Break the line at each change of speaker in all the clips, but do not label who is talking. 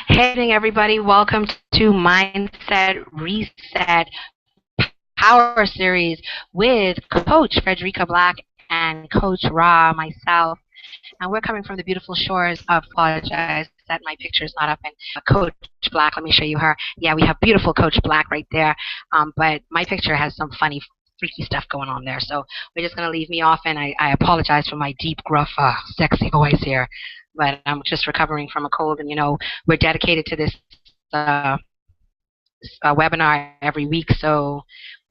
Hey, evening, everybody. Welcome to Mindset Reset Power Series with Coach Frederica Black and Coach Ra, myself. And we're coming from the beautiful shores of, apologize that my picture is not up. And Coach Black, let me show you her. Yeah, we have beautiful Coach Black right there. But my picture has some funny, freaky stuff going on there. So we're just going to leave me off. And I apologize for my deep, gruff, sexy voice here. But I'm just recovering from a cold. And, we're dedicated to this uh, webinar every week. So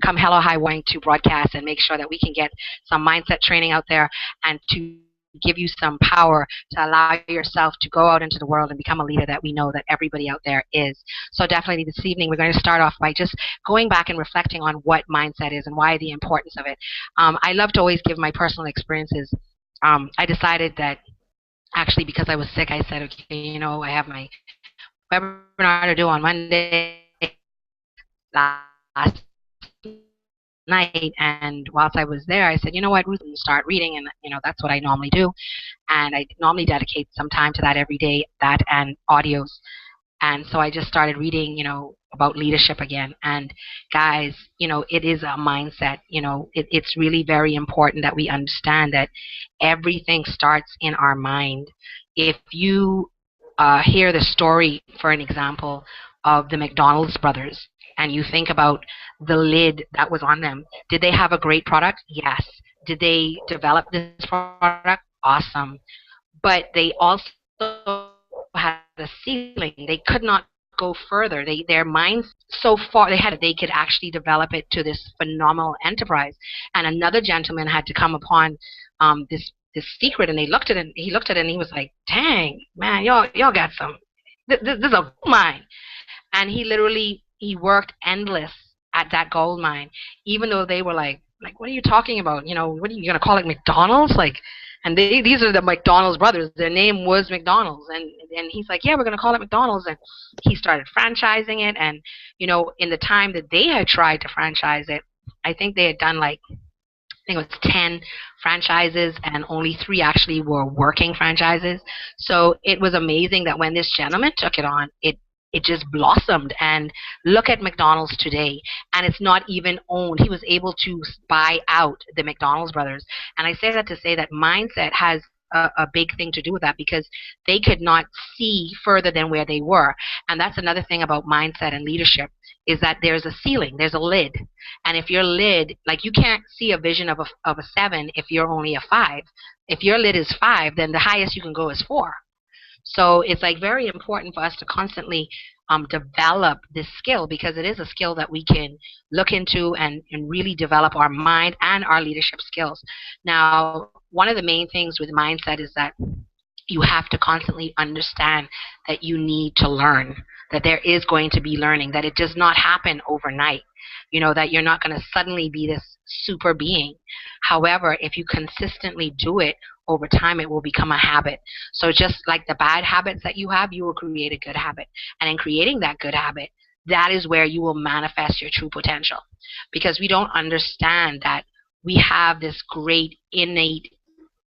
come hello high wanting to broadcast and make sure that we can get some mindset training out there and to give you some power to allow yourself to go out into the world and become a leader that we know that everybody out there is. So definitely this evening we're going to start off by just going back and reflecting on what mindset is and why the importance of it. I love to always give my personal experiences. I decided that actually because I was sick, I said, okay, I have my webinar to do on Monday last night, and whilst I was there, I said, you know what, Ruth, start reading, and that's what I normally do, and I normally dedicate some time to that every day, that and audios, and so I just started reading, about leadership again, and guys, it is a mindset, it's really very important that we understand that everything starts in our mind. If you hear the story, for an example, of the McDonald's brothers, and you think about the lid that was on them, did they have a great product? Yes. Did they develop this product? Awesome. But they also had a ceiling. They could not go further. Their minds so far they could actually develop it to this phenomenal enterprise. And another gentleman had to come upon this secret, and he looked at it and he was like, dang, man, y'all got some, this is a mine. And he worked endless at that gold mine, even though they were like, what are you talking about? What are you gonna call it, McDonald's? And these are the McDonald's brothers. Their name was McDonald's, and he's like, yeah, we're gonna call it McDonald's, and he started franchising it. And in the time that they had tried to franchise it, I think they had done I think it was 10 franchises, and only 3 actually were working franchises. So it was amazing that when this gentleman took it on, it just blossomed. And look at McDonald's today, and it's not even owned. He was able to buy out the McDonald's brothers. And I say that to say that mindset has a big thing to do with that, because they could not see further than where they were. And that's another thing about mindset and leadership, is that there's a ceiling, there's a lid. And if your lid, you can't see a vision of a 7 if you're only a 5. If your lid is 5, then the highest you can go is 4. So it's very important for us to constantly develop this skill, because it is a skill that we can look into and really develop our mind and our leadership skills. Now, one of the main things with mindset is that you have to constantly understand that you need to learn, that there is going to be learning, that it does not happen overnight, that you're not going to suddenly be this super being. However, if you consistently do it over time, it will become a habit. So just like the bad habits that you have, you will create a good habit. And in creating that good habit, that is where you will manifest your true potential. Because we don't understand that we have this great innate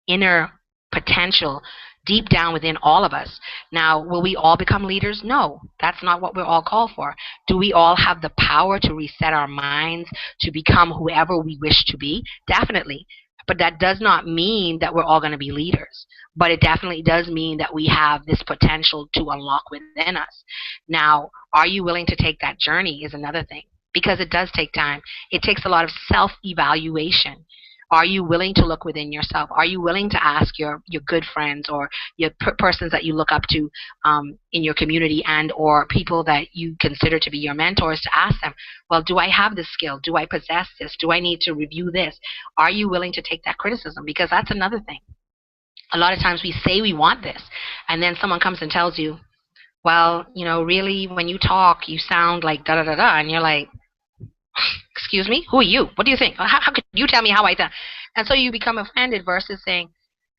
inner potential deep down within all of us. Now, will we all become leaders? No, that's not what we're all called for. Do we all have the power to reset our minds to become whoever we wish to be? Definitely. But that does not mean that we're all going to be leaders. But it definitely does mean that we have this potential to unlock within us. Now, are you willing to take that journey is another thing, because it does take time. It takes a lot of self-evaluation. Are you willing to look within yourself? Are you willing to ask your good friends or your persons that you look up to in your community, and or people that you consider to be your mentors, to ask them, well, do I have this skill? Do I possess this? Do I need to review this? Are you willing to take that criticism? Because that's another thing. A lot of times we say we want this, and then someone comes and tells you, well, really, when you talk, you sound like da-da-da-da, and you're like, excuse me, who are you? What do you think? How could you tell me how I think? And so you become offended versus saying,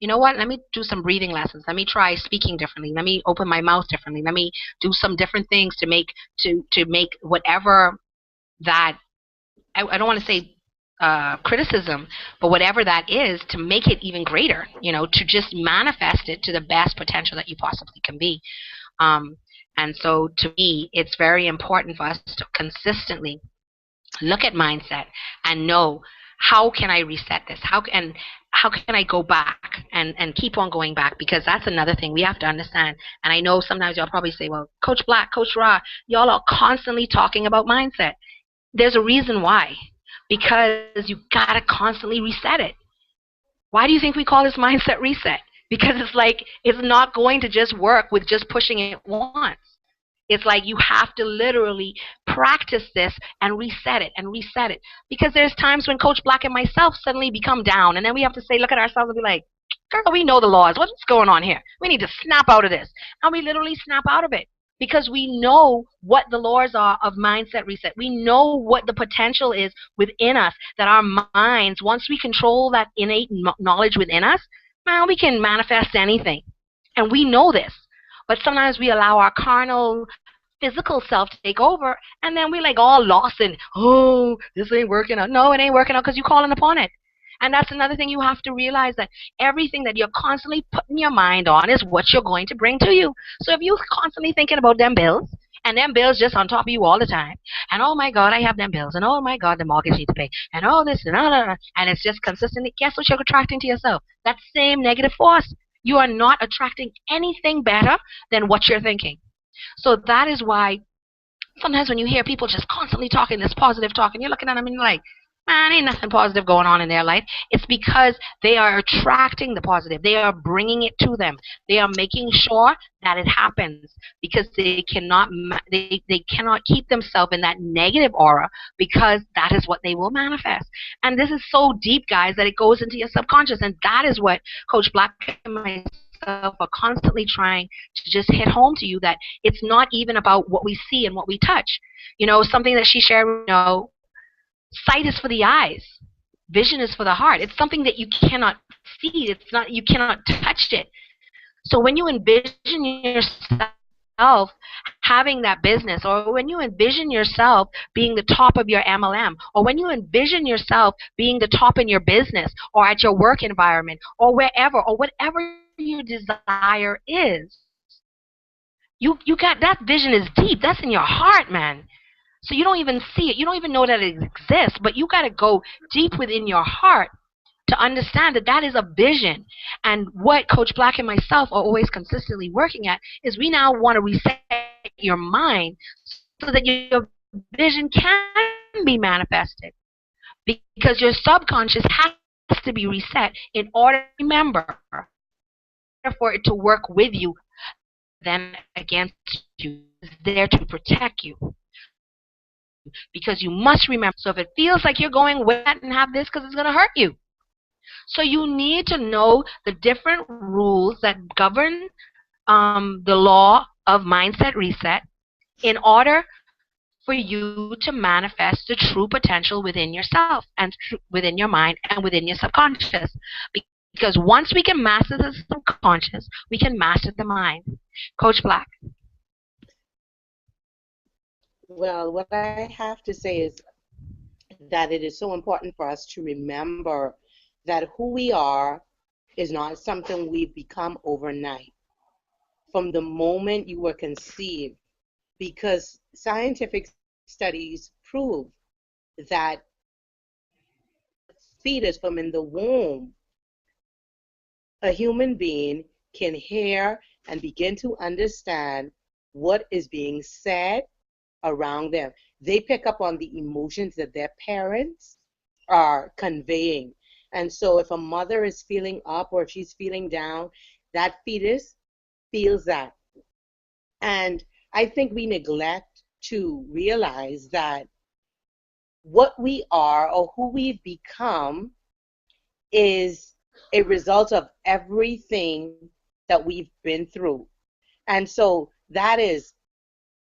you know what, let me do some breathing lessons. Let me try speaking differently. Let me open my mouth differently. Let me do some different things to make whatever that, I don't want to say criticism, but whatever that is, to make it even greater, to just manifest it to the best potential that you possibly can be. And so to me, it's very important for us to consistently look at mindset and know, how can I reset this? How can I go back and keep on going back? Because that's another thing we have to understand. And I know sometimes y'all probably say, well, Coach Black, Coach Ra, y'all are constantly talking about mindset. There's a reason why. Because you gotta constantly reset it. Why do you think we call this mindset reset? Because it's like, it's not going to just work with just pushing it once. It's like you have to literally practice this and reset it and reset it. Because there's times when Coach Black and myself suddenly become down, and then we have to say, look at ourselves and be like, girl, we know the laws. What's going on here? We need to snap out of this. And we literally snap out of it because we know what the laws are of mindset reset. We know what the potential is within us, that our minds, once we control that innate knowledge within us, man, we can manifest anything. And we know this. But sometimes we allow our carnal, physical self to take over, and then we like all lost and, oh, this ain't working out. No, it ain't working out because you're calling upon it. And that's another thing you have to realize, that everything that you're constantly putting your mind on is what you're going to bring to you. So if you're constantly thinking about them bills, and them bills just on top of you all the time, and oh my God, I have them bills, and oh my God, the mortgage needs to pay, and all this, and it's just consistently, guess what you're attracting to yourself? That same negative force. You are not attracting anything better than what you're thinking. So that is why sometimes when you hear people just constantly talking this positive talk, and you're looking at them and you're like, man, ain't nothing positive going on in their life. It's because they are attracting the positive. They are bringing it to them. They are making sure that it happens, because they cannot keep themselves in that negative aura, because that is what they will manifest. And this is so deep, guys, that it goes into your subconscious, and that is what Coach Black and myself are constantly trying to just hit home to you, that it's not even about what we see and what we touch. You know, something that she shared, sight is for the eyes. Vision is for the heart. It's something that you cannot see. It's not, you cannot touch it. So when you envision yourself having that business, or when you envision yourself being the top of your MLM, or when you envision yourself being the top in your business, or at your work environment, or wherever, or whatever your desire is, you got that vision is deep. That's in your heart, man. So you don't even see it. You don't even know that it exists, but you got to go deep within your heart to understand that that is a vision. And what Coach Black and myself are always consistently working at is, we now want to reset your mind so that your vision can be manifested. Because your subconscious has to be reset in order to remember, for it to work with you, then against you. It's there to protect you. Because you must remember. So if it feels like you're going with that and have this, because it's going to hurt you. So you need to know the different rules that govern the law of mindset reset in order for you to manifest the true potential within yourself and within your mind and within your subconscious. Because once we can master the subconscious, we can master the mind. Coach Black.
Well, what I have to say is that it is so important for us to remember that who we are is not something we've become overnight. From the moment you were conceived, because scientific studies prove that fetus from in the womb, a human being can hear and begin to understand what is being said around them. They pick up on the emotions that their parents are conveying. And so if a mother is feeling up or if she's feeling down, that fetus feels that. And I think we neglect to realize that what we are or who we've become is a result of everything that we've been through. And so that is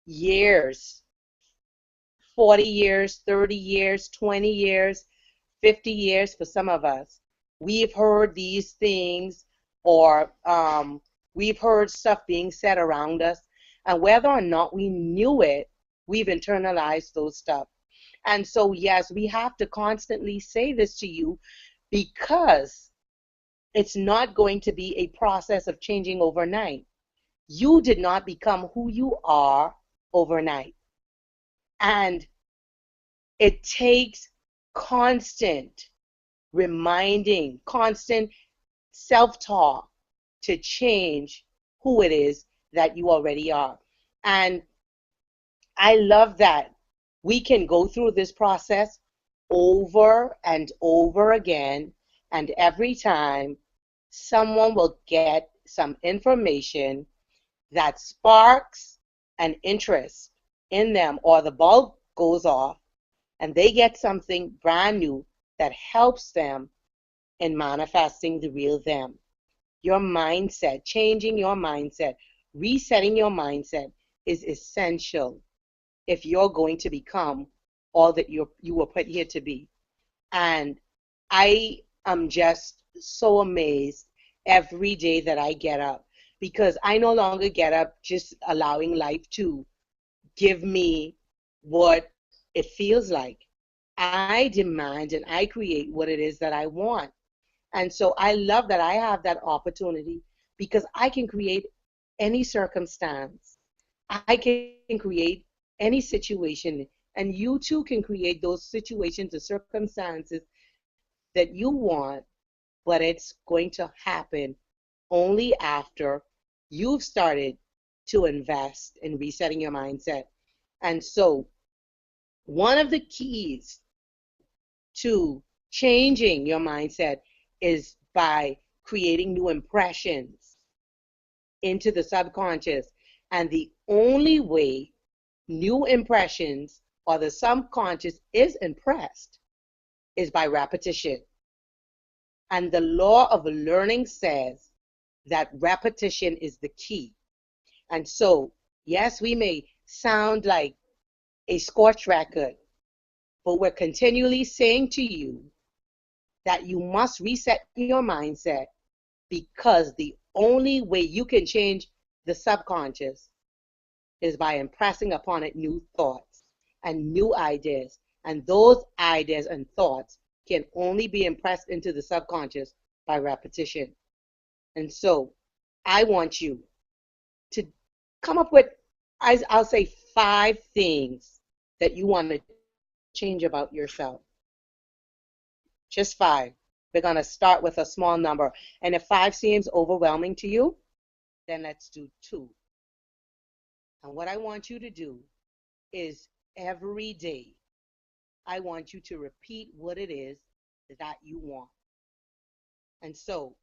years, 40 years, 30 years, 20 years, 50 years for some of us. We've heard these things, or we've heard stuff being said around us, and whether or not we knew it, we've internalized those stuff. And so, yes, we have to constantly say this to you, because it's not going to be a process of changing overnight. You did not become who you are overnight. And it takes constant reminding, constant self-talk to change who it is that you already are. And I love that we can go through this process over and over again, and every time someone will get some information that sparks an interest in them, or the bulb goes off and they get something brand new that helps them in manifesting the real them. Your mindset, changing your mindset, resetting your mindset is essential if you're going to become all that you were put here to be. And I am just so amazed every day that I get up, because I no longer get up just allowing life to give me what it feels like. I demand and I create what it is that I want. And so I love that I have that opportunity, because I can create any circumstance. I can create any situation, and you too can create those situations or circumstances that you want, but it's going to happen only after you've started to invest in resetting your mindset. And so one of the keys to changing your mindset is by creating new impressions into the subconscious. And the only way new impressions or the subconscious is impressed is by repetition. And the law of learning says that repetition is the key. And so, yes, we may sound like a scorched record, but we're continually saying to you that you must reset your mindset, because the only way you can change the subconscious is by impressing upon it new thoughts and new ideas. And those ideas and thoughts can only be impressed into the subconscious by repetition. And so I want you to come up with, I'll say, 5 things that you want to change about yourself. Just 5. We're going to start with a small number. And if 5 seems overwhelming to you, then let's do 2. And what I want you to do is every day, I want you to repeat what it is that you want. And so,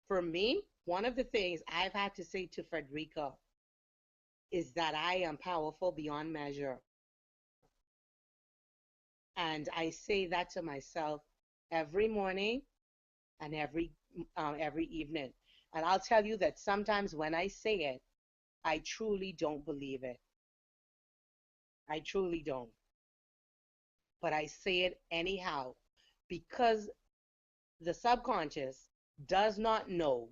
for me, one of the things I've had to say to Frederica is that I am powerful beyond measure. And I say that to myself every morning and every evening. And I'll tell you that sometimes when I say it, I truly don't believe it. I truly don't. But I say it anyhow, because the subconscious does not know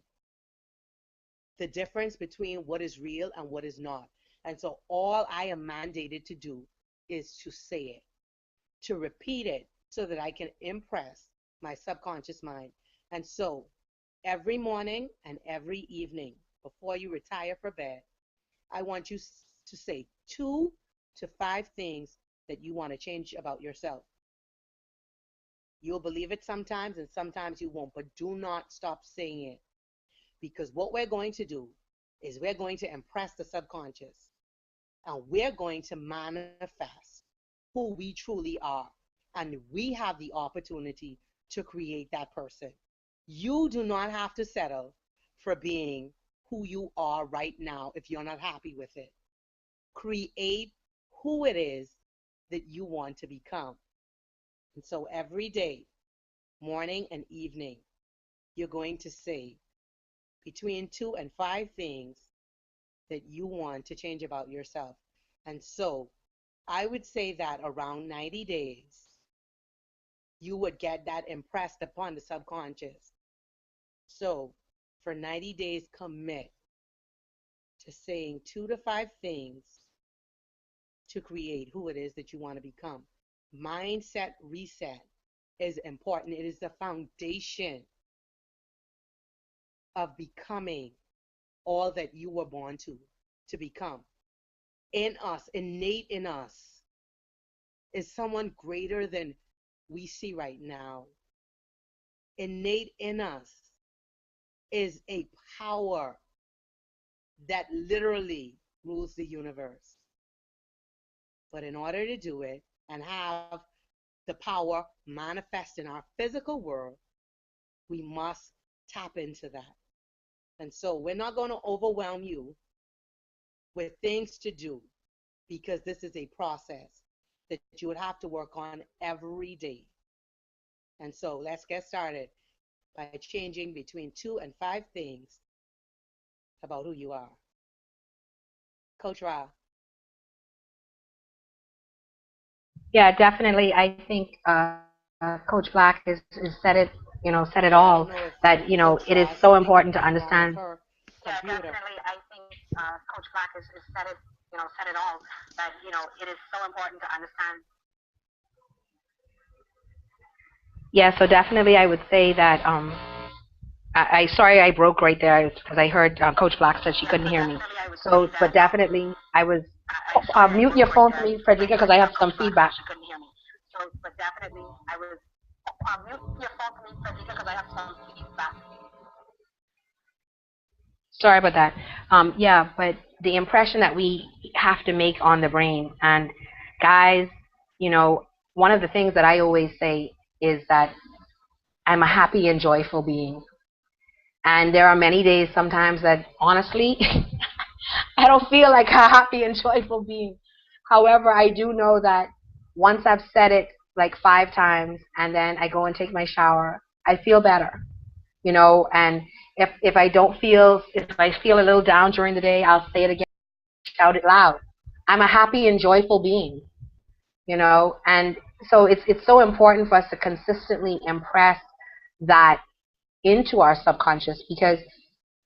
the difference between what is real and what is not. And so all I am mandated to do is to say it, to repeat it, so that I can impress my subconscious mind. And so every morning and every evening before you retire for bed, I want you to say 2 to 5 things that you want to change about yourself. You'll believe it sometimes and sometimes you won't, but do not stop saying it, because what we're going to do is we're going to impress the subconscious, and we're going to manifest who we truly are, and we have the opportunity to create that person. You do not have to settle for being who you are right now if you're not happy with it. Create who it is that you want to become. And so every day, morning and evening, you're going to say between 2 and 5 things that you want to change about yourself. And so I would say that around 90 days, you would get that impressed upon the subconscious. So for 90 days, commit to saying 2 to 5 things to create who it is that you want to become. Mindset reset is important. It is the foundation of becoming all that you were born to become. In us, innate in us, is someone greater than we see right now. Innate in us is a power that literally rules the universe. But in order to do it and have the power manifest in our physical world, we must tap into that. And so we're not going to overwhelm you with things to do, because this is a process that you would have to work on every day. And so let's get started by changing between 2 and 5 things about who you are. Coach Ra.
Yeah, definitely. I think Coach Black has said it, said it all. That it is so important to understand. Yeah, definitely. I think Coach Black has said it, said it all. That it is so important to understand. Yeah, so definitely, I would say that. Sorry, I broke right there because I heard Coach Black said she couldn't hear me. So, but definitely, I was. Mute your phone for me, Frederica, because I have some feedback. So, but definitely, I was. Mute your phone for me, Frederica, because I have some feedback. Sorry about that. Yeah, but the impression that we have to make on the brain, and guys, one of the things that I always say is that I'm a happy and joyful being. And there are many days sometimes that, honestly, I don't feel like a happy and joyful being. However, I do know that once I've said it like 5 times and then I go and take my shower, I feel better. And if I feel a little down during the day, I'll say it again, shout it loud. I'm a happy and joyful being. And so it's so important for us to consistently impress that into our subconscious, because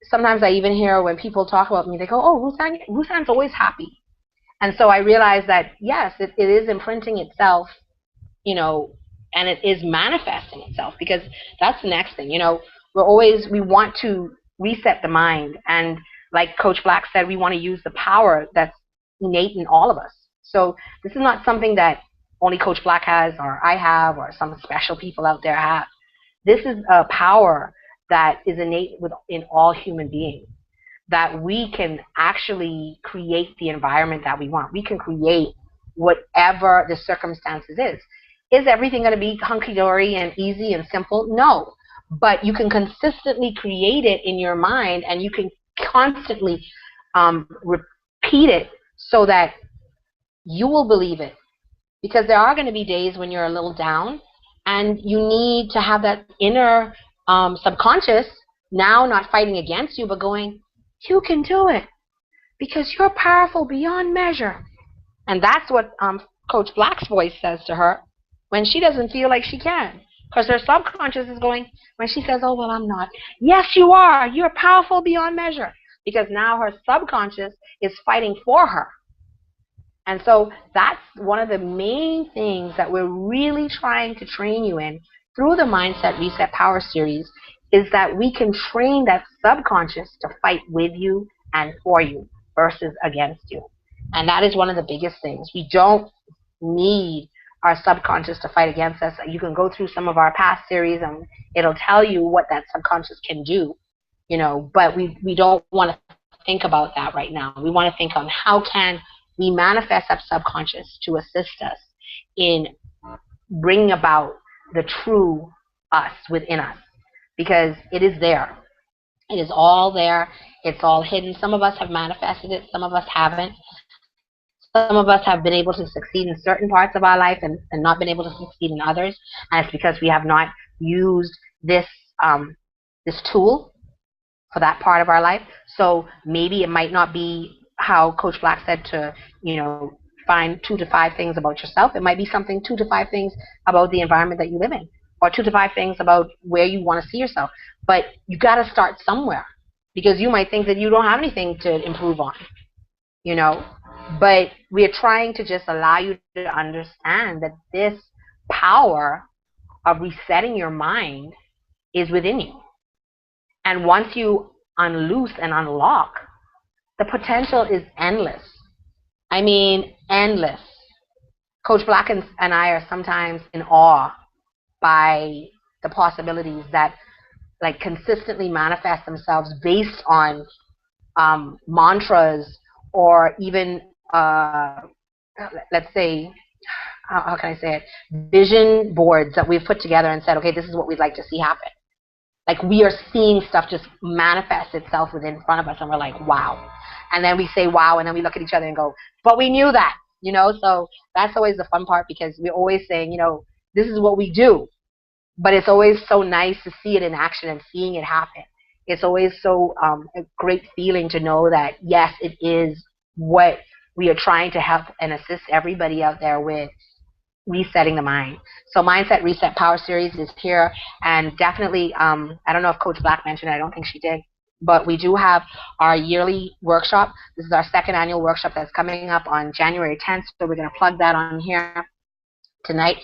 sometimes I even hear when people talk about me, they go, "Oh, Rusan's always happy." And so I realize that, yes, it is imprinting itself, and it is manifesting itself, because that's the next thing. We want to reset the mind. And like Coach Black said, we want to use the power that's innate in all of us. So this is not something that only Coach Black has, or I have, or some special people out there have. This is a power that is innate in all human beings, that we can actually create the environment that we want. We can create whatever the circumstances is. Is everything going to be hunky-dory and easy and simple? No. But you can consistently create it in your mind, and you can constantly repeat it so that you will believe it. Because there are going to be days when you're a little down, and you need to have that inner subconscious now not fighting against you, but going, you can do it because you're powerful beyond measure. And that's what Coach Black's voice says to her when she doesn't feel like she can. Because her subconscious is going, when she says, "Oh, well, I'm not." Yes, you are. You're powerful beyond measure. Because now her subconscious is fighting for her. And so that's one of the main things that we're really trying to train you in through the Mindset Reset Power Series, is that we can train that subconscious to fight with you and for you versus against you. And that is one of the biggest things. We don't need our subconscious to fight against us. You can go through some of our past series and it'll tell you what that subconscious can do, but we don't want to think about that right now. We want to think on how can we manifest that subconscious to assist us in bringing about the true us within us, because it is there. It is all there. It's all hidden. Some of us have manifested it. Some of us haven't. Some of us have been able to succeed in certain parts of our life and not been able to succeed in others. And it's because we have not used this this tool for that part of our life. So maybe it might not be how Coach Black said to, find 2 to 5 things about yourself. It might be something 2 to 5 things about the environment that you live in, or 2 to 5 things about where you want to see yourself. But you got to start somewhere, because you might think that you don't have anything to improve on, But we're trying to just allow you to understand that this power of resetting your mind is within you. And once you unloose and unlock, the potential is endless. I mean, endless. Coach Black and I are sometimes in awe by the possibilities that like consistently manifest themselves based on mantras or even let's say how can I say it, vision boards that we've put together and said, okay, this is what we'd like to see happen. Like we are seeing stuff just manifest itself within front of us, and we're like, wow. And then we say wow, and then we look at each other and go, but we knew that, you know. So that's always the fun part because we're always saying, you know, this is what we do, but it's always so nice to see it in action and seeing it happen. It's always so a great feeling to know that yes, it is what we are trying to help and assist everybody out there with, resetting the mind. So Mindset Reset Power Series is here, and definitely, I don't know if Coach Black mentioned it, I don't think she did, but we do have our yearly workshop. This is our second annual workshop that's coming up on January 10th, so we're going to plug that on here tonight,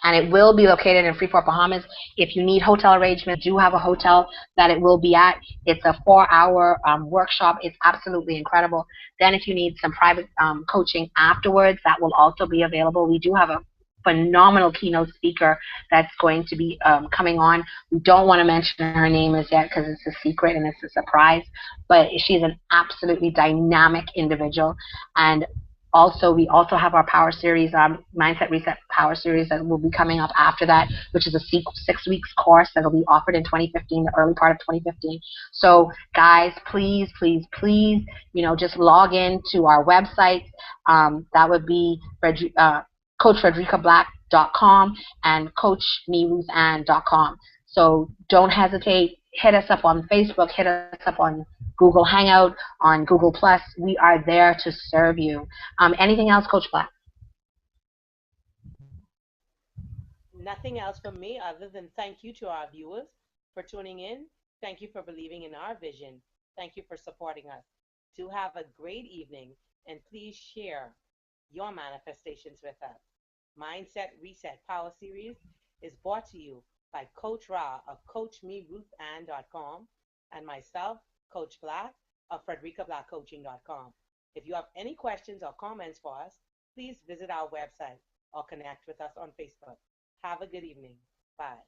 and it will be located in Freeport, Bahamas. If you need hotel arrangements, do have a hotel that it will be at. It's a 4-hour workshop. It's absolutely incredible. Then if you need some private coaching afterwards, that will also be available. We do have a phenomenal keynote speaker that's going to be coming on. We don't want to mention her name as yet because it's a secret and it's a surprise, but she's an absolutely dynamic individual. And also, we also have our Power Series, Mindset Reset Power Series that will be coming up after that, which is a 6 weeks course that will be offered in 2015, the early part of 2015. So, guys, please, please, please, you know, just log in to our website. That would be CoachFredericaBlack.com and CoachMeRuthAnn.com. So don't hesitate. Hit us up on Facebook. Hit us up on Google Hangout, on Google Plus. We are there to serve you. Anything else, Coach Black?
Nothing else from me other than thank you to our viewers for tuning in. Thank you for believing in our vision. Thank you for supporting us. Do have a great evening, and please share your manifestations with us. Mindset Reset Power Series is brought to you by Coach Ra of CoachMeRuthAnn.com and myself, Coach Black of FredericaBlackCoaching.com. If you have any questions or comments for us, please visit our website or connect with us on Facebook. Have a good evening. Bye.